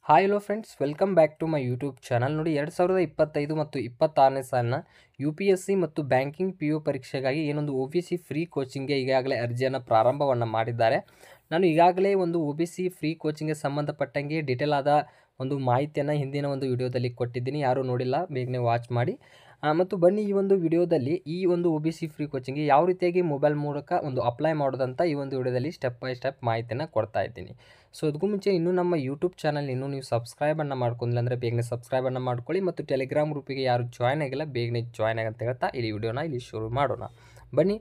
Hi hello friends, welcome back to my YouTube channel. ನೋಡಿ, 2025 ಮತ್ತು 26ನೇ ಸಾಲಿನ UPSC ಮತ್ತು ಬ್ಯಾಂಕಿಂಗ್ PU ಪರೀಕ್ಷೆಗಾಗಿ ಏನೊಂದು OBC ಫ್ರೀ ಕೋಚಿಂಗ್ಗೆ ಈಗಾಗಲೇ ಅರ್ಜಿಯನ್ನು ಪ್ರಾರಂಭವನ್ನು ಮಾಡಿದ್ದಾರೆ. ನಾನು ಈಗಾಗಲೇ ಒಂದು OBC ಫ್ರೀ ಕೋಚಿಂಗ್ಗೆ ಸಂಬಂಧಪಟ್ಟಂಗೆ ಡೀಟೇಲ್ ಆದ ಒಂದು ಮಾಹಿತಿಯನ್ನು ಹಿಂದಿನ ಒಂದು ವಿಡಿಯೋದಲ್ಲಿ ಕೊಟ್ಟಿದ್ದೀನಿ. ಯಾರೂ ನೋಡಿಲ್ಲ, ಬೇಗನೆ ವಾಚ್ ಮಾಡಿ. ಮತ್ತು ಬನ್ನಿ, ಈ ಒಂದು ವಿಡಿಯೋದಲ್ಲಿ ಈ ಒಂದು OBC ಫ್ರೀ ಕೋಚಿಂಗ್ಗೆ ಯಾವ ರೀತಿಯಾಗಿ ಮೊಬೈಲ್ ಮೂಲಕ ಒಂದು ಅಪ್ಲೈ ಮಾಡೋದಂತ ಈ ಒಂದು ವಿಡಿಯೋದಲ್ಲಿ ಸ್ಟೆಪ್ ಬೈ ಸ್ಟೆಪ್ ಮಾಹಿತಿಯನ್ನು ಕೊಡ್ತಾ ಇದ್ದೀನಿ. ಸೊ ಅದಕ್ಕೂ ಮುಂಚೆ ಇನ್ನೂ ನಮ್ಮ ಯೂಟ್ಯೂಬ್ ಚಾನಲ್ ಇನ್ನೂ ನೀವು ಸಬ್ಸ್ಕ್ರೈಬನ್ನು ಮಾಡ್ಕೊಂಡಿಲ್ಲ ಅಂದರೆ ಬೇಗನೆ ಸಬ್ಸ್ಕ್ರೈಬನ್ನು ಮಾಡ್ಕೊಳ್ಳಿ. ಮತ್ತು ಟೆಲಿಗ್ರಾಮ್ ಗ್ರೂಪಿಗೆ ಯಾರು ಜಾಯ್ನ್ ಆಗಿಲ್ಲ, ಬೇಗನೆ ಜಾಯ್ನ್ ಆಗಿ ಅಂತ ಹೇಳ್ತಾ ಈ ವಿಡಿಯೋನ ಇಲ್ಲಿ ಶುರು ಮಾಡೋಣ. ಬನ್ನಿ,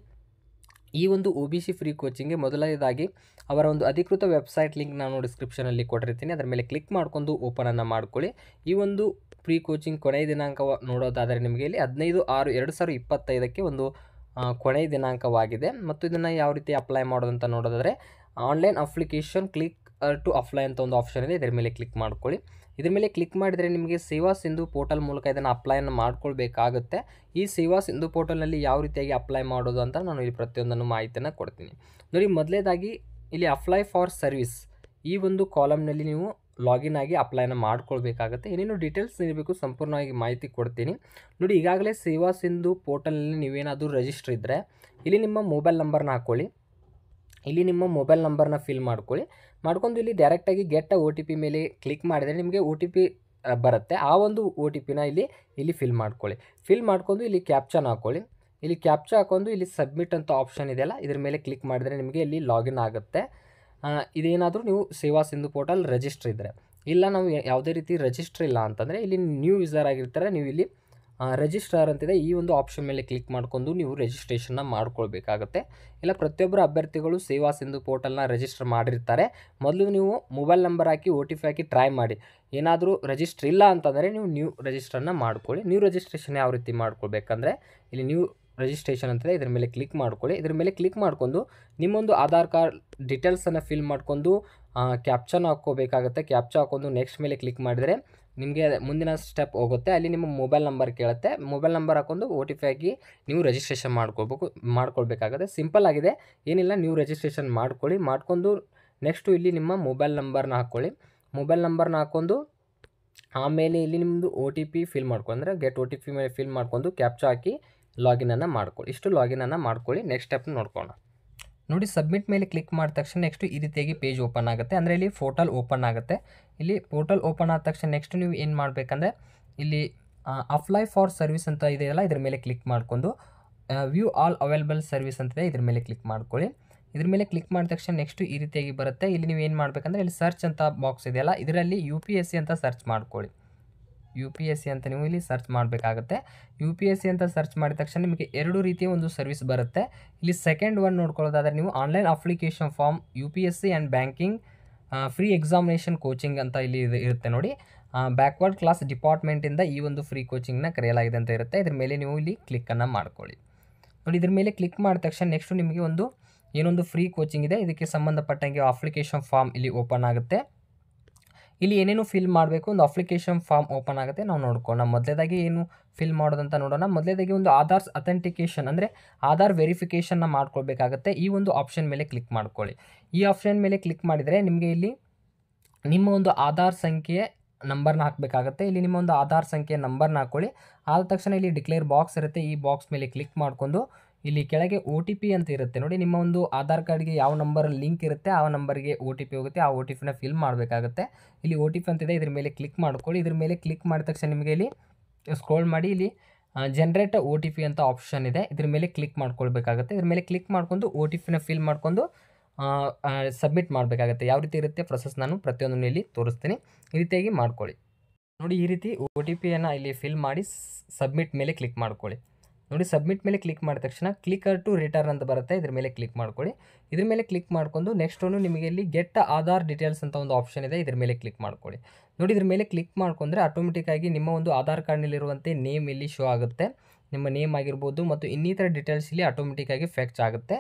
ಈ ಒಂದು OBC ಫ್ರೀ ಕೋಚಿಂಗ್ಗೆ ಮೊದಲನೇದಾಗಿ ಅವರ ಒಂದು ಅಧಿಕೃತ ವೆಬ್ಸೈಟ್ ಲಿಂಕ್ ನಾನು ಡಿಸ್ಕ್ರಿಪ್ಷನಲ್ಲಿ ಕೊಟ್ಟಿರ್ತೀನಿ. ಅದರ ಮೇಲೆ ಕ್ಲಿಕ್ ಮಾಡ್ಕೊಂಡು ಓಪನನ್ನು ಮಾಡ್ಕೊಳ್ಳಿ. ಈ ಒಂದು ಫ್ರೀ ಕೋಚಿಂಗ್ ಕೊನೆಯ ದಿನಾಂಕ ನೋಡೋದಾದರೆ ನಿಮಗೆ ಇಲ್ಲಿ 15/6/2025 ಒಂದು ಕೊನೆಯ ದಿನಾಂಕವಾಗಿದೆ. ಮತ್ತು ಇದನ್ನು ಯಾವ ರೀತಿ ಅಪ್ಲೈ ಮಾಡೋದಂತ ನೋಡೋದಾದರೆ online application click to apply ಅಂತ ಒಂದು ಆಪ್ಷನ್ ಇದೆ. ಇದರ ಮೇಲೆ ಕ್ಲಿಕ್ ಮಾಡ್ಕೊಳ್ಳಿ. ಇದ್ರ ಮೇಲೆ ಕ್ಲಿಕ್ ಮಾಡಿದರೆ ನಿಮಗೆ ಸೇವಾ ಸಿಂಧು ಪೋರ್ಟಲ್ ಮೂಲಕ ಇದನ್ನು ಅಪ್ಲೈಯನ್ನು ಮಾಡ್ಕೊಳ್ಬೇಕಾಗುತ್ತೆ. ಈ ಸೇವಾ ಸಿಂಧು ಪೋರ್ಟಲ್ನಲ್ಲಿ ಯಾವ ರೀತಿಯಾಗಿ ಅಪ್ಲೈ ಮಾಡೋದು ಅಂತ ನಾನು ಇಲ್ಲಿ ಪ್ರತಿಯೊಂದನ್ನು ಮಾಹಿತಿಯನ್ನು ಕೊಡ್ತೀನಿ. ನೋಡಿ, ಮೊದಲೇದಾಗಿ ಇಲ್ಲಿ ಅಪ್ಲೈ ಫಾರ್ ಸರ್ವಿಸ್ ಈ ಒಂದು ಕಾಲಮ್ನಲ್ಲಿ ನೀವು ಲಾಗಿನ್ ಆಗಿ ಅಪ್ಲೈನ ಮಾಡ್ಕೊಳ್ಬೇಕಾಗುತ್ತೆ. ಏನೇನು ಡೀಟೇಲ್ಸ್ ಇರಬೇಕು ಸಂಪೂರ್ಣವಾಗಿ ಮಾಹಿತಿ ಕೊಡ್ತೀನಿ. ನೋಡಿ, ಈಗಾಗಲೇ ಸೇವಾ ಸಿಂಧು ಪೋರ್ಟಲ್ನಲ್ಲಿ ನೀವೇನಾದರೂ ರಿಜಿಸ್ಟರ್ ಇದ್ದರೆ ಇಲ್ಲಿ ನಿಮ್ಮ ಮೊಬೈಲ್ ನಂಬರ್ನ ಹಾಕ್ಕೊಳ್ಳಿ. ಇಲ್ಲಿ ನಿಮ್ಮ ಮೊಬೈಲ್ ನಂಬರ್ನ ಫಿಲ್ ಮಾಡ್ಕೊಂಡು ಇಲ್ಲಿ ಡೈರೆಕ್ಟಾಗಿ ಗೆಟ್ OTP ಮೇಲೆ ಕ್ಲಿಕ್ ಮಾಡಿದರೆ ನಿಮಗೆ OTP ಬರುತ್ತೆ. ಆ ಒಂದು OTPನ ಇಲ್ಲಿ ಫಿಲ್ ಮಾಡ್ಕೊಂಡು ಇಲ್ಲಿ ಕ್ಯಾಪ್ಚಾನ ಹಾಕ್ಕೊಳ್ಳಿ. ಇಲ್ಲಿ ಕ್ಯಾಪ್ಚಾ ಹಾಕೊಂಡು ಇಲ್ಲಿ ಸಬ್ಮಿಟ್ ಅಂತ ಆಪ್ಷನ್ ಇದೆಯಲ್ಲ, ಇದ್ರ ಮೇಲೆ ಕ್ಲಿಕ್ ಮಾಡಿದರೆ ನಿಮಗೆ ಇಲ್ಲಿ ಲಾಗಿನ್ ಆಗುತ್ತೆ. ಇದೇನಾದರೂ ನೀವು ಸೇವಾ ಸಿಂಧು ಪೋರ್ಟಲ್ ರಿಜಿಸ್ಟರ್ ಇದ್ದರೆ. ಇಲ್ಲ, ನಾವು ಯಾವುದೇ ರೀತಿ ರಿಜಿಸ್ಟರ್ ಇಲ್ಲ ಅಂತಂದರೆ ಇಲ್ಲಿ ನ್ಯೂ ಯೂಸರ್ ಆಗಿರ್ತಾರೆ, ನೀವು ಇಲ್ಲಿ ರಿಜಿಸ್ಟರ್ ಅಂತಿದೆ, ಈ ಒಂದು ಆಪ್ಷನ್ ಮೇಲೆ ಕ್ಲಿಕ್ ಮಾಡ್ಕೊಂಡು ನೀವು ರಿಜಿಸ್ಟ್ರೇಷನ್ನ ಮಾಡ್ಕೊಳ್ಬೇಕಾಗುತ್ತೆ. ಇಲ್ಲ, ಪ್ರತಿಯೊಬ್ಬರು ಅಭ್ಯರ್ಥಿಗಳು ಸೇವಾ ಸಿಂಧು ಪೋರ್ಟಲ್ನ ರಿಜಿಸ್ಟರ್ ಮಾಡಿರ್ತಾರೆ. ಮೊದಲು ನೀವು ಮೊಬೈಲ್ ನಂಬರ್ ಹಾಕಿ OTP ಹಾಕಿ ಟ್ರೈ ಮಾಡಿ. ಏನಾದರೂ ರಿಜಿಸ್ಟರ್ ಇಲ್ಲ ಅಂತಂದರೆ ನೀವು ನ್ಯೂ ರಿಜಿಸ್ಟರ್ನ ಮಾಡ್ಕೊಳ್ಳಿ. ನ್ಯೂ ರಿಜಿಸ್ಟ್ರೇಷನ್ ಯಾವ ರೀತಿ ಮಾಡ್ಕೊಳ್ಬೇಕಂದ್ರೆ ಇಲ್ಲಿ ನ್ಯೂ ರಿಜಿಸ್ಟ್ರೇಷನ್ ಅಂತಿದೆ, ಇದ್ರ ಮೇಲೆ ಕ್ಲಿಕ್ ಮಾಡ್ಕೊಳ್ಳಿ. ಇದ್ರ ಮೇಲೆ ಕ್ಲಿಕ್ ಮಾಡ್ಕೊಂಡು ನಿಮ್ಮೊಂದು ಆಧಾರ್ ಕಾರ್ಡ್ ಡೀಟೇಲ್ಸನ್ನು ಫಿಲ್ ಮಾಡ್ಕೊಂಡು ಕ್ಯಾಪ್ಚಾನ ಹಾಕ್ಕೋಬೇಕಾಗುತ್ತೆ. ಕ್ಯಾಪ್ಚಾ ಹಾಕೊಂಡು ನೆಕ್ಸ್ಟ್ ಮೇಲೆ ಕ್ಲಿಕ್ ಮಾಡಿದರೆ ನಿಮಗೆ ಮುಂದಿನ ಸ್ಟೆಪ್ ಹೋಗುತ್ತೆ. ಅಲ್ಲಿ ನಿಮ್ಮ ಮೊಬೈಲ್ ನಂಬರ್ ಕೇಳುತ್ತೆ. ಮೊಬೈಲ್ ನಂಬರ್ ಹಾಕೊಂಡು OTP ಹಾಕಿ ನೀವು ರಿಜಿಸ್ಟ್ರೇಷನ್ ಮಾಡ್ಕೊಳ್ಬೇಕಾಗುತ್ತೆ. ಸಿಂಪಲ್ ಆಗಿದೆ, ಏನಿಲ್ಲ. ನೀವು ರಿಜಿಸ್ಟ್ರೇಷನ್ ಮಾಡ್ಕೊಂಡು ನೆಕ್ಸ್ಟು ಇಲ್ಲಿ ನಿಮ್ಮ ಮೊಬೈಲ್ ನಂಬರ್ನ ಹಾಕ್ಕೊಳ್ಳಿ. ಮೊಬೈಲ್ ನಂಬರ್ನ ಹಾಕ್ಕೊಂಡು ಆಮೇಲೆ ಇಲ್ಲಿ ನಿಮ್ಮದು OTP ಫಿಲ್ ಅಂದರೆ ಗೆಟ್ OTP ಮೇಲೆ ಫಿಲ್ ಮಾಡ್ಕೊಂಡು ಕ್ಯಾಪ್ಚಾ ಹಾಕಿ ಲಾಗಿನನ್ನು ಮಾಡ್ಕೊಳ್ಳಿ. ಇಷ್ಟು ಲಾಗಿನನ್ನು ಮಾಡ್ಕೊಳ್ಳಿ. ನೆಕ್ಸ್ಟ್ ಸ್ಟೆಪ್ ನೋಡ್ಕೊಳ್ಳೋಣ. ನೋಡಿ, ಸಬ್ಮಿಟ್ ಮೇಲೆ ಕ್ಲಿಕ್ ಮಾಡಿದ ತಕ್ಷಣ ನೆಕ್ಸ್ಟು ಈ ರೀತಿಯಾಗಿ ಪೇಜ್ ಓಪನ್ ಆಗುತ್ತೆ. ಅಂದರೆ ಇಲ್ಲಿ ಪೋರ್ಟಲ್ ಓಪನ್ ಆಗುತ್ತೆ. ಇಲ್ಲಿ ಪೋರ್ಟಲ್ ಓಪನ್ ಆದ ತಕ್ಷಣ ನೆಕ್ಸ್ಟ್ ನೀವು ಏನು ಮಾಡಬೇಕಂದ್ರೆ ಇಲ್ಲಿ ಅಪ್ಲೈ ಫಾರ್ ಸರ್ವಿಸ್ ಅಂತ ಇದೆಯಲ್ಲ, ಇದ್ರ ಮೇಲೆ ಕ್ಲಿಕ್ ಮಾಡ್ಕೊಂಡು ವ್ಯೂ ಆಲ್ ಅವೈಲಬಲ್ ಸರ್ವಿಸ್ ಅಂತಿದೆ, ಇದ್ರ ಮೇಲೆ ಕ್ಲಿಕ್ ಮಾಡ್ಕೊಳ್ಳಿ. ಇದ್ರ ಮೇಲೆ ಕ್ಲಿಕ್ ಮಾಡಿದ ತಕ್ಷಣ ನೆಕ್ಸ್ಟು ಈ ರೀತಿಯಾಗಿ ಬರುತ್ತೆ. ಇಲ್ಲಿ ನೀವು ಏನು ಮಾಡಬೇಕಂದ್ರೆ ಇಲ್ಲಿ ಸರ್ಚ್ ಅಂತ ಬಾಕ್ಸ್ ಇದೆಯಲ್ಲ, ಇದರಲ್ಲಿ UPSC ಅಂತ ಸರ್ಚ್ ಮಾಡ್ಕೊಳ್ಳಿ. UPSC ಅಂತ ನೀವು ಇಲ್ಲಿ ಸರ್ಚ್ ಮಾಡಬೇಕಾಗುತ್ತೆ. UPSC ಅಂತ ಸರ್ಚ್ ಮಾಡಿದ ತಕ್ಷಣ ನಿಮಗೆ ಎರಡು ರೀತಿಯ ಒಂದು ಸರ್ವಿಸ್ ಬರುತ್ತೆ. ಇಲ್ಲಿ ಸೆಕೆಂಡ್ ಒನ್ ನೋಡ್ಕೊಳ್ಳೋದಾದರೆ ನೀವು online application form UPSC and banking free examination coaching ಅಂತ ಇಲ್ಲಿ ಇರುತ್ತೆ. ನೋಡಿ, ಬ್ಯಾಕ್ವರ್ಡ್ ಕ್ಲಾಸ್ ಡಿಪಾರ್ಟ್ಮೆಂಟಿಂದ ಈ ಒಂದು ಫ್ರೀ ಕೋಚಿಂಗ್ನ ಕರೆಯಲಾಗಿದೆ ಅಂತ ಇರುತ್ತೆ. ಇದ್ರ ಮೇಲೆ ನೀವು ಇಲ್ಲಿ ಕ್ಲಿಕ್ಕನ್ನು ಮಾಡ್ಕೊಳ್ಳಿ. ನೋಡಿ, ಇದ್ರ ಮೇಲೆ ಕ್ಲಿಕ್ ಮಾಡಿದ ತಕ್ಷಣ ನೆಕ್ಸ್ಟು ನಿಮಗೆ ಏನೊಂದು ಫ್ರೀ ಕೋಚಿಂಗ್ ಇದೆ, ಇದಕ್ಕೆ ಸಂಬಂಧಪಟ್ಟಂಗೆ ಅಪ್ಲಿಕೇಶನ್ ಫಾರ್ಮ್ ಇಲ್ಲಿ ಓಪನ್ ಆಗುತ್ತೆ. ಇಲ್ಲಿ ಏನೇನು ಫಿಲ್ ಮಾಡಬೇಕು, ಒಂದು ಅಪ್ಲಿಕೇಶನ್ ಫಾರ್ಮ್ ಓಪನ್ ಆಗುತ್ತೆ. ನಾವು ನೋಡ್ಕೊಳ್ಳೋಣ. ಮೊದಲೇದಾಗಿ ಏನು ಫಿಲ್ ಮಾಡೋದಂತ ನೋಡೋಣ. ಮೊದಲೇದಾಗಿ ಒಂದು ಆಧಾರ್ ಅಥೆಂಟಿಕೇಷನ್ ಅಂದರೆ ಆಧಾರ್ ವೆರಿಫಿಕೇಷನ್ನ ಮಾಡ್ಕೊಳ್ಬೇಕಾಗುತ್ತೆ. ಈ ಒಂದು ಆಪ್ಷನ್ ಮೇಲೆ ಕ್ಲಿಕ್ ಮಾಡ್ಕೊಳ್ಳಿ. ಈ ಆಪ್ಷನ್ ಮೇಲೆ ಕ್ಲಿಕ್ ಮಾಡಿದರೆ ನಿಮಗೆ ಇಲ್ಲಿ ನಿಮ್ಮ ಒಂದು ಆಧಾರ್ ಸಂಖ್ಯೆ ನಂಬರ್ನ ಹಾಕಬೇಕಾಗುತ್ತೆ. ಇಲ್ಲಿ ನಿಮ್ಮ ಒಂದು ಆಧಾರ್ ಸಂಖ್ಯೆ ನಂಬರ್ನ ಹಾಕ್ಕೊಳ್ಳಿ. ಆದ ತಕ್ಷಣ ಇಲ್ಲಿ ಡಿಕ್ಲೇರ್ ಬಾಕ್ಸ್ ಇರುತ್ತೆ. ಈ ಬಾಕ್ಸ್ ಮೇಲೆ ಕ್ಲಿಕ್ ಮಾಡಿಕೊಂಡು ಇಲ್ಲಿ ಕೆಳಗೆ OTP ಅಂತ ಇರುತ್ತೆ. ನೋಡಿ, ನಿಮ್ಮ ಒಂದು ಆಧಾರ್ ಕಾರ್ಡ್ಗೆ ಯಾವ ನಂಬರ್ ಲಿಂಕ್ ಇರುತ್ತೆ ಆ ನಂಬರ್ಗೆ OTP ಹೋಗುತ್ತೆ. ಆ OTPನ ಫಿಲ್ ಮಾಡಬೇಕಾಗುತ್ತೆ. ಇಲ್ಲಿ OTP ಅಂತಿದೆ, ಇದ್ರ ಮೇಲೆ ಕ್ಲಿಕ್ ಮಾಡ್ಕೊಳ್ಳಿ. ಇದ್ರ ಮೇಲೆ ಕ್ಲಿಕ್ ಮಾಡಿದ ತಕ್ಷಣ ನಿಮಗೆ ಇಲ್ಲಿ ಸ್ಕ್ರೋಲ್ ಮಾಡಿ ಇಲ್ಲಿ ಜನರೇಟ್ OTP ಅಂತ ಆಪ್ಷನ್ ಇದೆ, ಇದ್ರ ಮೇಲೆ ಕ್ಲಿಕ್ ಮಾಡ್ಕೊಳ್ಬೇಕಾಗುತ್ತೆ. ಇದ್ರ ಮೇಲೆ ಕ್ಲಿಕ್ ಮಾಡ್ಕೊಂಡು OTPನ ಫಿಲ್ ಮಾಡ್ಕೊಂಡು ಸಬ್ಮಿಟ್ ಮಾಡಬೇಕಾಗುತ್ತೆ. ಯಾವ ರೀತಿ ಇರುತ್ತೆ ಪ್ರೊಸೆಸ್ ನಾನು ಪ್ರತಿಯೊಂದನ್ನು ಇಲ್ಲಿ ತೋರಿಸ್ತೀನಿ. ಈ ರೀತಿಯಾಗಿ ಮಾಡ್ಕೊಳ್ಳಿ. ನೋಡಿ, ಈ ರೀತಿ OTPಯನ್ನು ಇಲ್ಲಿ ಫಿಲ್ ಮಾಡಿ ಸಬ್ಮಿಟ್ ಮೇಲೆ ಕ್ಲಿಕ್ ಮಾಡ್ಕೊಳ್ಳಿ. ನೋಡಿ, ಸಬ್ಮಿಟ್ ಮೇಲೆ ಕ್ಲಿಕ್ ಮಾಡಿದ ತಕ್ಷಣ ಕ್ಲಿಕರ್ ಟು ರಿಟರ್ನ್ ಅಂತ ಬರುತ್ತೆ, ಇದ್ರ ಮೇಲೆ ಕ್ಲಿಕ್ ಮಾಡ್ಕೊಳ್ಳಿ. ಇದ್ರ ಮೇಲೆ ಕ್ಲಿಕ್ ಮಾಡ್ಕೊಂಡು ನೆಕ್ಸ್ಟ್ ನಿಮಗೆ ಇಲ್ಲಿ ಗೆಟ್ ಆಧಾರ್ ಡೀಟೇಲ್ಸ್ ಅಂತ ಒಂದು ಆಪ್ಷನ್ ಇದೆ, ಇದ್ರ ಮೇಲೆ ಕ್ಲಿಕ್ ಮಾಡ್ಕೊಳ್ಳಿ. ನೋಡಿ, ಇದ್ರ ಮೇಲೆ ಕ್ಲಿಕ್ ಮಾಡ್ಕೊಂಡ್ರೆ ಆಟೋಮೆಟಿಕ್ಕಾಗಿ ನಿಮ್ಮ ಒಂದು ಆಧಾರ್ ಕಾರ್ಡ್ನಲ್ಲಿರುವಂತೆ ನೇಮ್ ಇಲ್ಲಿ ಶೋ ಆಗುತ್ತೆ. ನಿಮ್ಮ ನೇಮ್ ಆಗಿರ್ಬೋದು ಮತ್ತು ಇನ್ನಿತರ ಡೀಟೇಲ್ಸ್ ಇಲ್ಲಿ ಆಟೋಮೆಟಿಕ್ಕಾಗಿ ಫೆಚ್ ಆಗುತ್ತೆ.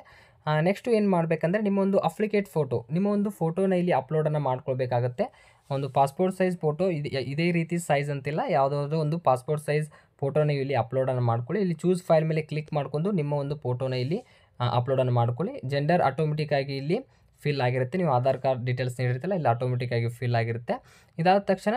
ನೆಕ್ಸ್ಟು ಏನು ಮಾಡಬೇಕಂದ್ರೆ ನಿಮ್ಮ ಒಂದು ಅಪ್ಲಿಕೇಟ್ ಫೋಟೋ, ನಿಮ್ಮ ಒಂದು ಫೋಟೋನ ಇಲ್ಲಿ ಅಪ್ಲೋಡನ್ನು ಮಾಡ್ಕೊಳ್ಬೇಕಾಗತ್ತೆ. ಒಂದು ಪಾಸ್ಪೋರ್ಟ್ ಸೈಜ್ ಫೋಟೋ ಇದೇ ರೀತಿ ಸೈಜ್ ಅಂತಿಲ್ಲ, ಯಾವುದಾದ್ರೂ ಒಂದು ಪಾಸ್ಪೋರ್ಟ್ ಸೈಜ್ ಫೋಟೋನ ಇಲ್ಲಿ ಅಪ್ಲೋಡನ್ನು ಮಾಡ್ಕೊಳ್ಳಿ. ಇಲ್ಲಿ ಚೂಸ್ ಫೈಲ್ ಮೇಲೆ ಕ್ಲಿಕ್ ಮಾಡ್ಕೊಂಡು ನಿಮ್ಮ ಒಂದು ಫೋಟೋನ ಇಲ್ಲಿ ಅಪ್ಲೋಡನ್ನು ಮಾಡ್ಕೊಳ್ಳಿ. ಜೆಂಡರ್ ಆಟೋಮೆಟಿಕ್ಕಾಗಿ ಇಲ್ಲಿ ಫಿಲ್ ಆಗಿರುತ್ತೆ. ನೀವು ಆಧಾರ್ ಕಾರ್ಡ್ ಡೀಟೇಲ್ಸ್ ನೀಡಿರ್ತೀರಲ್ಲ ಇಲ್ಲಿ ಆಟೋಮೆಟಿಕ್ಕಾಗಿ ಫಿಲ್ ಆಗಿರುತ್ತೆ. ಇದಾದ ತಕ್ಷಣ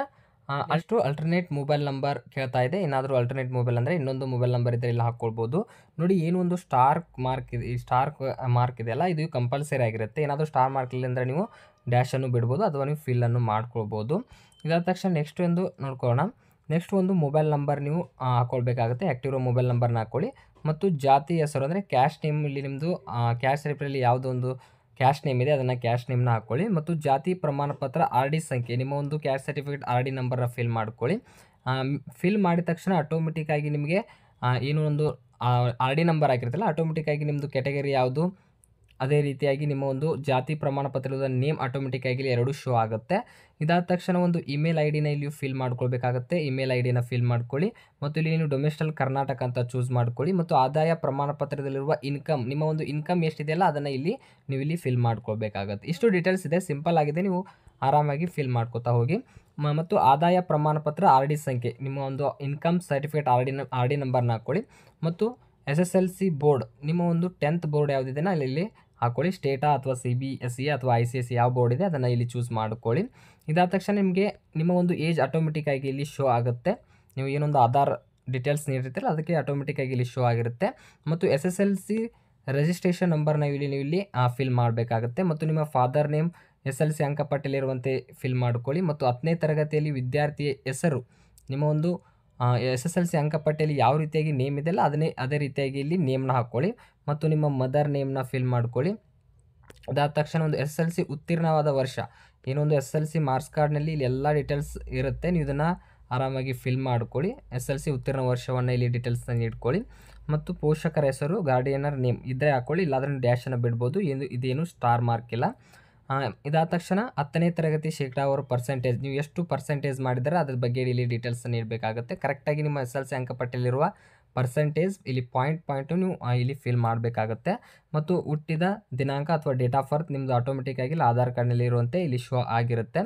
ಅಲ್ಟರ್ನೇಟ್ ಮೊಬೈಲ್ ನಂಬರ್ ಕೇಳ್ತಾ ಇದೆ. ಏನಾದರೂ ಅಲ್ಟರ್ನೇಟ್ ಮೊಬೈಲ್ ಅಂದರೆ ಇನ್ನೊಂದು ಮೊಬೈಲ್ ನಂಬರ್ ಇದ್ದರೆ ಇಲ್ಲಿ ಹಾಕ್ಕೊಳ್ಬೋದು. ನೋಡಿ ಏನು ಒಂದು ಸ್ಟಾರ್ ಮಾರ್ಕ್ ಇದೆ, ಈ ಸ್ಟಾರ್ ಮಾರ್ಕ್ ಇದೆಯಲ್ಲ ಇದು ಕಂಪಲ್ಸರಿ ಆಗಿರುತ್ತೆ. ಏನಾದರೂ ಸ್ಟಾರ್ ಮಾರ್ಕ್ ಇಲ್ಲ ಅಂದರೆ ನೀವು ಡ್ಯಾಶನ್ನು ಬಿಡ್ಬೋದು ಅಥವಾ ನೀವು ಫಿಲ್ಲನ್ನು ಮಾಡ್ಕೊಳ್ಬೋದು. ಇದಾದ ತಕ್ಷಣ ನೆಕ್ಸ್ಟ್ ಒಂದು ನೋಡ್ಕೊಳ್ಳೋಣ. ನೆಕ್ಸ್ಟ್ ಒಂದು ಮೊಬೈಲ್ ನಂಬರ್ ನೀವು ಹಾಕ್ಕೊಳ್ಬೇಕಾಗುತ್ತೆ. ಆ್ಯಕ್ಟಿವ್ ಇರೋ ಮೊಬೈಲ್ ನಂಬರ್ನ ಹಾಕ್ಕೊಳ್ಳಿ ಮತ್ತು ಜಾತಿ ಹೆಸರು ಅಂದರೆ ಕ್ಯಾಶ್ ನೇಮ್ ಇಲ್ಲಿ ನಿಮ್ಮದು ಕ್ಯಾಶ್ ಸರ್ಟಿಫಿಕೇಟಲ್ಲಿ ಯಾವುದೋ ಒಂದು ಕ್ಯಾಶ್ ನೇಮ್ ಇದೆ ಅದನ್ನು ಕ್ಯಾಶ್ ನೇಮ್ನ ಹಾಕ್ಕೊಳ್ಳಿ ಮತ್ತು ಜಾತಿ ಪ್ರಮಾಣ ಪತ್ರ ಆರ್ ಡಿ ಸಂಖ್ಯೆ ನಿಮ್ಮ ಒಂದು ಕ್ಯಾಶ್ ಸರ್ಟಿಫಿಕೇಟ್ ಆರ್ ಡಿ ನಂಬರ್ನ ಫಿಲ್ ಮಾಡ್ಕೊಳ್ಳಿ. ಫಿಲ್ ಮಾಡಿದ ತಕ್ಷಣ ಆಟೋಮೆಟಿಕ್ಕಾಗಿ ನಿಮಗೆ ಏನು ಒಂದು ಆರ್ ಡಿ ನಂಬರ್ ಆಗಿರುತ್ತಲ್ಲ ಆಟೋಮೆಟಿಕ್ಕಾಗಿ ನಿಮ್ಮದು ಕ್ಯಾಟಗರಿ ಯಾವುದು, ಅದೇ ರೀತಿಯಾಗಿ ನಿಮ್ಮ ಒಂದು ಜಾತಿ ಪ್ರಮಾಣ ಪತ್ರದ ನೇಮ್ ಆಟೋಮೆಟಿಕ್ಕಾಗಿ ಎರಡೂ ಶೋ ಆಗುತ್ತೆ. ಇದಾದ ತಕ್ಷಣ ಒಂದು ಇಮೇಲ್ ಐ ಡಿನ ಇಲ್ಲಿ ಫಿಲ್ ಮಾಡ್ಕೊಳ್ಬೇಕಾಗುತ್ತೆ. ಇಮೇಲ್ ಐ ಡಿನ ಫಿಲ್ ಮಾಡ್ಕೊಳ್ಳಿ ಮತ್ತು ಇಲ್ಲಿ ನೀವು ಡೊಮೆಸ್ಟಲ್ ಕರ್ನಾಟಕ ಅಂತ ಚೂಸ್ ಮಾಡ್ಕೊಳ್ಳಿ ಮತ್ತು ಆದಾಯ ಪ್ರಮಾಣ ಪತ್ರದಲ್ಲಿರುವ ಇನ್ಕಮ್ ನಿಮ್ಮ ಒಂದು ಇನ್ಕಮ್ ಎಷ್ಟಿದೆಯಲ್ಲ ಅದನ್ನು ನೀವು ಇಲ್ಲಿ ಫಿಲ್ ಮಾಡ್ಕೊಳ್ಬೇಕಾಗುತ್ತೆ. ಇಷ್ಟು ಡೀಟೇಲ್ಸ್ ಇದೆ, ಸಿಂಪಲ್ ಆಗಿದೆ, ನೀವು ಆರಾಮಾಗಿ ಫಿಲ್ ಮಾಡ್ಕೋತಾ ಹೋಗಿ. ಮತ್ತು ಆದಾಯ ಪ್ರಮಾಣ ಪತ್ರ ಆರ್ ಡಿ ಸಂಖ್ಯೆ ನಿಮ್ಮ ಒಂದು ಇನ್ಕಮ್ ಸರ್ಟಿಫಿಕೇಟ್ ಆರ್ ಡಿ ನಂಬರ್ನ ಹಾಕ್ಕೊಳ್ಳಿ ಮತ್ತು SSLC ಬೋರ್ಡ್ ನಿಮ್ಮ ಒಂದು 10th ಬೋರ್ಡ್ ಯಾವುದಿದೆಯೋ ಇಲ್ಲಿ ಹಾಕ್ಕೊಳ್ಳಿ. ಸ್ಟೇಟಾ ಅಥವಾ CBSE ಅಥವಾ ICSE ಯಾವ ಬೋರ್ಡ್ ಇದೆ ಅದನ್ನು ಇಲ್ಲಿ ಚೂಸ್ ಮಾಡ್ಕೊಳ್ಳಿ. ಇದಾದ ತಕ್ಷಣ ನಿಮಗೆ ನಿಮ್ಮ ಒಂದು ಏಜ್ ಆಟೋಮೆಟಿಕ್ಕಾಗಿ ಇಲ್ಲಿ ಶೋ ಆಗುತ್ತೆ. ನೀವು ಏನೊಂದು ಆಧಾರ್ ಡೀಟೇಲ್ಸ್ ನೀಡಿರ್ತೀರಲ್ಲ ಅದಕ್ಕೆ ಆಟೋಮೆಟಿಕ್ಕಾಗಿ ಇಲ್ಲಿ ಶೋ ಆಗಿರುತ್ತೆ. ಮತ್ತು SSLC ರಿಜಿಸ್ಟ್ರೇಷನ್ ನಂಬರ್ನ ನೀವು ಇಲ್ಲಿ ಫಿಲ್ ಮಾಡಬೇಕಾಗುತ್ತೆ ಮತ್ತು ನಿಮ್ಮ ಫಾದರ್ ನೇಮ್ SLC ಅಂಕಪಟ್ಟಿಯಲ್ಲಿರುವಂತೆ ಫಿಲ್ ಮಾಡ್ಕೊಳ್ಳಿ ಮತ್ತು 10ನೇ ತರಗತಿಯಲ್ಲಿ ವಿದ್ಯಾರ್ಥಿಯ ಹೆಸರು ನಿಮ್ಮ ಒಂದು SSLC ಅಂಕಪಟ್ಟಿಯಲ್ಲಿ ಯಾವ ರೀತಿಯಾಗಿ ನೇಮ್ ಇದೆಯಲ್ಲ ಅದೇ ರೀತಿಯಾಗಿ ಇಲ್ಲಿ ನೇಮ್ನ ಹಾಕ್ಕೊಳ್ಳಿ ಮತ್ತು ನಿಮ್ಮ ಮದರ್ ನೇಮ್ನ ಫಿಲ್ ಮಾಡ್ಕೊಳ್ಳಿ. ಅದಾದ ತಕ್ಷಣ ಒಂದು SSLC ಉತ್ತೀರ್ಣವಾದ ವರ್ಷ ಏನೊಂದು SSLC ಮಾರ್ಕ್ಸ್ ಕಾರ್ಡ್ನಲ್ಲಿ ಇಲ್ಲಿ ಎಲ್ಲ ಡೀಟೇಲ್ಸ್ ಇರುತ್ತೆ, ನೀವು ಇದನ್ನು ಆರಾಮಾಗಿ ಫಿಲ್ ಮಾಡ್ಕೊಳ್ಳಿ. SSLC ಉತ್ತೀರ್ಣ ವರ್ಷವನ್ನು ಇಲ್ಲಿ ಡೀಟೇಲ್ಸ್ನ ನೀಡ್ಕೊಳ್ಳಿ ಮತ್ತು ಪೋಷಕರ ಹೆಸರು ಗಾರ್ಡಿಯನರ್ ನೇಮ್ ಇದ್ದರೆ ಹಾಕ್ಕೊಳ್ಳಿ, ಇಲ್ಲಾಂದರೆ ಡ್ಯಾಶನ್ನು ಬಿಡ್ಬೋದು, ಇದೇನು ಸ್ಟಾರ್ ಮಾರ್ಕ್ ಇಲ್ಲ. ಇದಾದ ತಕ್ಷಣ 10ನೇ ತರಗತಿ ಶೇಕಡಾವಾರು ಪರ್ಸೆಂಟೇಜ್ ನೀವು ಎಷ್ಟು ಪರ್ಸೆಂಟೇಜ್ ಮಾಡಿದರೆ ಅದ್ರ ಬಗ್ಗೆ ಇಲ್ಲಿ ಡೀಟೇಲ್ಸ್ ನೀಡಬೇಕಾಗುತ್ತೆ. ಕರೆಕ್ಟಾಗಿ ನಿಮ್ಮ SSLC ಅಂಕಪಟ್ಟಿಯಲ್ಲಿರುವ ಪರ್ಸೆಂಟೇಜ್ ಇಲ್ಲಿ ಪಾಯಿಂಟು ನೀವು ಇಲ್ಲಿ ಫಿಲ್ ಮಾಡಬೇಕಾಗುತ್ತೆ ಮತ್ತು ಹುಟ್ಟಿದ ದಿನಾಂಕ ಅಥವಾ ಡೇಟ್ ಆಫ್ ಬರ್ತ್ ನಿಮ್ಮದು ಆಟೋಮೆಟಿಕ್ಕಾಗಿ ಇಲ್ಲಿ ಆಧಾರ್ ಕಾರ್ಡ್ನಲ್ಲಿ ಇರುವಂತೆ ಇಲ್ಲಿ ಶೋ ಆಗಿರುತ್ತೆ.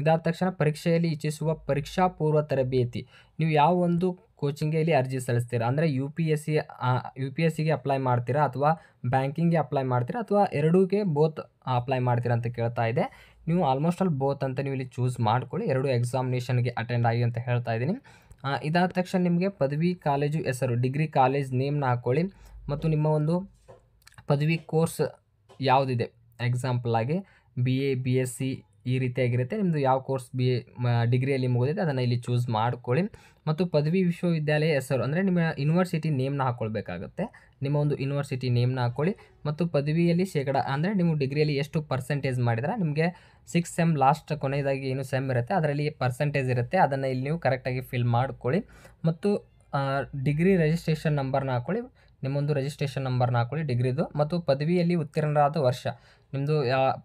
ಇದಾದ ತಕ್ಷಣ ಪರೀಕ್ಷೆಯಲ್ಲಿ ಇಚ್ಛಿಸುವ ಪರೀಕ್ಷಾ ಪೂರ್ವ ತರಬೇತಿ ನೀವು ಯಾವ ಒಂದು ಕೋಚಿಂಗ್ಗೆ ಇಲ್ಲಿ ಅರ್ಜಿ ಸಲ್ಲಿಸ್ತೀರಾ ಅಂದರೆ UPSCಗೆ ಅಪ್ಲೈ ಮಾಡ್ತೀರಾ ಅಥವಾ ಬ್ಯಾಂಕಿಂಗ್ಗೆ ಅಪ್ಲೈ ಮಾಡ್ತೀರಾ ಅಥವಾ ಎರಡೂಗೆ ಬೋತ್ ಅಪ್ಲೈ ಮಾಡ್ತೀರಾ ಅಂತ ಕೇಳ್ತಾ ಇದೆ. ನೀವು ಆಲ್ಮೋಸ್ಟ್ ಆಲ್ ಬೋತ್ ಅಂತ ನೀವು ಇಲ್ಲಿ ಚೂಸ್ ಮಾಡ್ಕೊಳ್ಳಿ, ಎರಡು ಎಕ್ಸಾಮಿನೇಷನ್ಗೆ ಅಟೆಂಡ್ ಆಗಿ ಅಂತ ಹೇಳ್ತಾ ಇದ್ದೀನಿ. ಇದಾದ ತಕ್ಷಣ ನಿಮಗೆ ಪದವಿ ಕಾಲೇಜು ಹೆಸರು ಡಿಗ್ರಿ ಕಾಲೇಜ್ ನೇಮ್ನ ಹಾಕ್ಕೊಳ್ಳಿ ಮತ್ತು ನಿಮ್ಮ ಒಂದು ಪದವಿ ಕೋರ್ಸ್ ಯಾವುದಿದೆ ಎಕ್ಸಾಂಪಲ್ ಆಗಿ BA BSc ಈ ರೀತಿಯಾಗಿರುತ್ತೆ. ನಿಮ್ಮದು ಯಾವ ಕೋರ್ಸ್ ಡಿಗ್ರಿಯಲ್ಲಿ ಮುಗಿದಿದೆ ಅದನ್ನು ಇಲ್ಲಿ ಚೂಸ್ ಮಾಡ್ಕೊಳ್ಳಿ ಮತ್ತು ಪದವಿ ವಿಶ್ವವಿದ್ಯಾಲಯ ಹೆಸರು ಅಂದರೆ ನಿಮ್ಮ ಯೂನಿವರ್ಸಿಟಿ ನೇಮ್ನ ಹಾಕ್ಕೊಳ್ಬೇಕಾಗುತ್ತೆ. ನಿಮ್ಮ ಒಂದು ಯೂನಿವರ್ಸಿಟಿ ನೇಮ್ನ ಹಾಕ್ಕೊಳ್ಳಿ ಮತ್ತು ಪದವಿಯಲ್ಲಿ ಶೇಕಡ ಅಂದರೆ ನೀವು ಡಿಗ್ರಿಯಲ್ಲಿ ಎಷ್ಟು ಪರ್ಸೆಂಟೇಜ್ ಮಾಡಿದ್ರೆ ನಿಮಗೆ 6th ಸೆಮ್ ಲಾಸ್ಟ್ ಕೊನೆಯದಾಗಿ ಏನು ಸೆಮ್ ಇರುತ್ತೆ ಅದರಲ್ಲಿ ಪರ್ಸೆಂಟೇಜ್ ಇರುತ್ತೆ, ಅದನ್ನು ಇಲ್ಲಿ ನೀವು ಕರೆಕ್ಟಾಗಿ ಫಿಲ್ ಮಾಡ್ಕೊಳ್ಳಿ ಮತ್ತು ಡಿಗ್ರಿ ರಿಜಿಸ್ಟ್ರೇಷನ್ ನಂಬರ್ನ ಹಾಕ್ಕೊಳ್ಳಿ, ನಿಮ್ಮೊಂದು ರಿಜಿಸ್ಟ್ರೇಷನ್ ನಂಬರ್ನ ಹಾಕ್ಕೊಳ್ಳಿ ಡಿಗ್ರಿದು ಮತ್ತು ಪದವಿಯಲ್ಲಿ ಉತ್ತೀರ್ಣರಾದ ವರ್ಷ ನಿಮ್ಮದು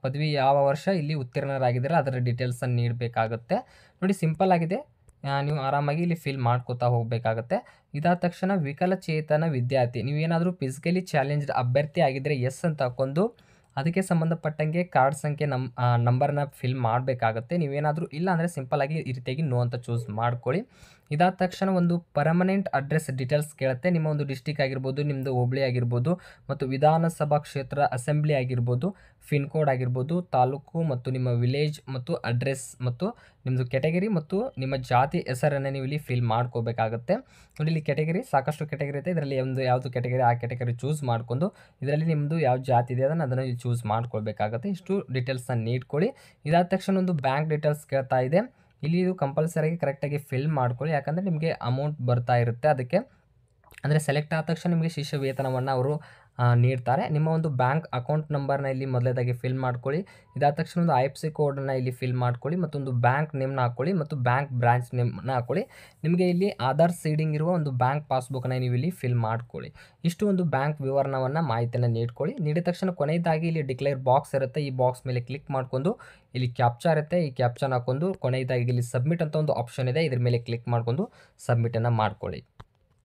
ಪದವಿ ಯಾವ ವರ್ಷ ಇಲ್ಲಿ ಉತ್ತೀರ್ಣರಾಗಿದ್ದೀರಾ ಅದರ ಡೀಟೇಲ್ಸನ್ನು ನೀಡಬೇಕಾಗುತ್ತೆ. ನೋಡಿ ಸಿಂಪಲ್ ಆಗಿದೆ, ನೀವು ಆರಾಮಾಗಿ ಇಲ್ಲಿ ಫಿಲ್ ಮಾಡ್ಕೋತಾ ಹೋಗಬೇಕಾಗುತ್ತೆ. ಇದಾದ ತಕ್ಷಣ ವಿಕಲಚೇತನ ವಿದ್ಯಾರ್ಥಿ ನೀವೇನಾದರೂ ಫಿಸಿಕಲಿ ಚಾಲೆಂಜ್ಡ್ ಅಭ್ಯರ್ಥಿ ಆಗಿದ್ದರೆ ಎಸ್ ಅಂತ ಹಾಕ್ಕೊಂಡು ಅದಕ್ಕೆ ಸಂಬಂಧಪಟ್ಟಂಗೆ ಕಾರ್ಡ್ ಸಂಖ್ಯೆ ನಂಬರ್ನ ಫಿಲ್ ಮಾಡಬೇಕಾಗುತ್ತೆ. ನೀವೇನಾದರೂ ಇಲ್ಲ ಅಂದರೆ ಸಿಂಪಲ್ಲಾಗಿ ಈ ರೀತಿಯಾಗಿ ನೋ ಅಂತ ಚೂಸ್ ಮಾಡ್ಕೊಳ್ಳಿ. ಇದಾದ ತಕ್ಷಣ ಒಂದು ಪರ್ಮನೆಂಟ್ ಅಡ್ರೆಸ್ ಡೀಟೇಲ್ಸ್ ಕೇಳುತ್ತೆ. ನಿಮ್ಮ ಒಂದು ಡಿಸ್ಟಿಕ್ ಆಗಿರ್ಬೋದು, ನಿಮ್ಮದು ಹೋಬಳಿ ಆಗಿರ್ಬೋದು ಮತ್ತು ವಿಧಾನಸಭಾ ಕ್ಷೇತ್ರ ಅಸೆಂಬ್ಲಿ ಆಗಿರ್ಬೋದು, ಪಿನ್ ಕೋಡ್ ಆಗಿರ್ಬೋದು, ತಾಲೂಕು ಮತ್ತು ನಿಮ್ಮ ವಿಲೇಜ್ ಮತ್ತು ಅಡ್ರೆಸ್ ಮತ್ತು ನಿಮ್ಮದು ಕ್ಯಾಟಗರಿ ಮತ್ತು ನಿಮ್ಮ ಜಾತಿ ಹೆಸರನ್ನು ನೀವು ಇಲ್ಲಿ ಫಿಲ್ ಮಾಡ್ಕೋಬೇಕಾಗುತ್ತೆ. ನೋಡಿ ಇಲ್ಲಿ ಕ್ಯಾಟಗರಿ ಸಾಕಷ್ಟು ಕ್ಯಾಟಗರಿ ಇದೆ, ಇದರಲ್ಲಿ ಯಾವುದು ಕ್ಯಾಟಗರಿ ಆ ಕ್ಯಾಟಗರಿ ಚೂಸ್ ಮಾಡ್ಕೊಂಡು ಇದರಲ್ಲಿ ನಿಮ್ಮದು ಯಾವ ಜಾತಿ ಇದೆ ಅದನ್ನು ಇಲ್ಲಿ ಚೂಸ್ ಮಾಡ್ಕೊಳ್ಬೇಕಾಗುತ್ತೆ. ಇಷ್ಟು ಡೀಟೇಲ್ಸನ್ನು ನೀಡ್ಕೊಳ್ಳಿ. ಇದಾದ ತಕ್ಷಣ ಒಂದು ಬ್ಯಾಂಕ್ ಡೀಟೇಲ್ಸ್ ಕೇಳ್ತಾ ಇದೆ, ಇಲ್ಲಿ ಇದು ಕಂಪಲ್ಸರಿಯಾಗಿ ಕರೆಕ್ಟಾಗಿ ಫಿಲ್ ಮಾಡ್ಕೊಳ್ಳಿ, ಯಾಕಂದರೆ ನಿಮಗೆ ಅಮೌಂಟ್ ಬರ್ತಾ ಇರುತ್ತೆ ಅದಕ್ಕೆ. ಅಂದರೆ ಸೆಲೆಕ್ಟ್ ಆದ ತಕ್ಷಣ ನಿಮಗೆ ಶಿಷ್ಯ ವೇತನವನ್ನು ಅವರು ನೀಡ್ತಾರೆ. ನಿಮ್ಮ ಒಂದು ಬ್ಯಾಂಕ್ ಅಕೌಂಟ್ ನಂಬರ್ನ ಇಲ್ಲಿ ಮೊದಲೇದಾಗಿ ಫಿಲ್ ಮಾಡ್ಕೊಳ್ಳಿ. ಇದಾದ ತಕ್ಷಣ ಒಂದು IFSC ಕೋಡನ್ನು ಇಲ್ಲಿ ಫಿಲ್ ಮಾಡ್ಕೊಳ್ಳಿ, ಮತ್ತೊಂದು ಬ್ಯಾಂಕ್ ನೇಮ್ನ ಹಾಕ್ಕೊಳ್ಳಿ ಮತ್ತು ಬ್ಯಾಂಕ್ ಬ್ರಾಂಚ್ ನೇಮ್ನ ಹಾಕ್ಕೊಳ್ಳಿ. ನಿಮಗೆ ಇಲ್ಲಿ ಆಧಾರ್ ಸೀಡಿಂಗ್ ಇರುವ ಒಂದು ಬ್ಯಾಂಕ್ ಪಾಸ್ಬುಕ್ನ ನೀವು ಇಲ್ಲಿ ಫಿಲ್ ಮಾಡ್ಕೊಳ್ಳಿ. ಇಷ್ಟು ಒಂದು ಬ್ಯಾಂಕ್ ವಿವರಣವನ್ನು ಮಾಹಿತಿಯನ್ನು ನೀಡ್ಕೊಳ್ಳಿ. ನೀಡಿದ ತಕ್ಷಣ ಕೊನೆಯದಾಗಿ ಇಲ್ಲಿ ಡಿಕ್ಲೇರ್ ಬಾಕ್ಸ್ ಇರುತ್ತೆ, ಈ ಬಾಕ್ಸ್ ಮೇಲೆ ಕ್ಲಿಕ್ ಮಾಡ್ಕೊಂಡು ಇಲ್ಲಿ ಕ್ಯಾಪ್ಚಾ ಇರುತ್ತೆ, ಈ ಕ್ಯಾಪ್ಚಾನ ಹಾಕೊಂಡು ಕೊನೆಯದಾಗಿ ಇಲ್ಲಿ ಸಬ್ಮಿಟ್ ಅಂತ ಒಂದು ಆಪ್ಷನ್ ಇದೆ, ಇದ್ರ ಮೇಲೆ ಕ್ಲಿಕ್ ಮಾಡ್ಕೊಂಡು ಸಬ್ಮಿಟನ್ನು ಮಾಡ್ಕೊಳ್ಳಿ.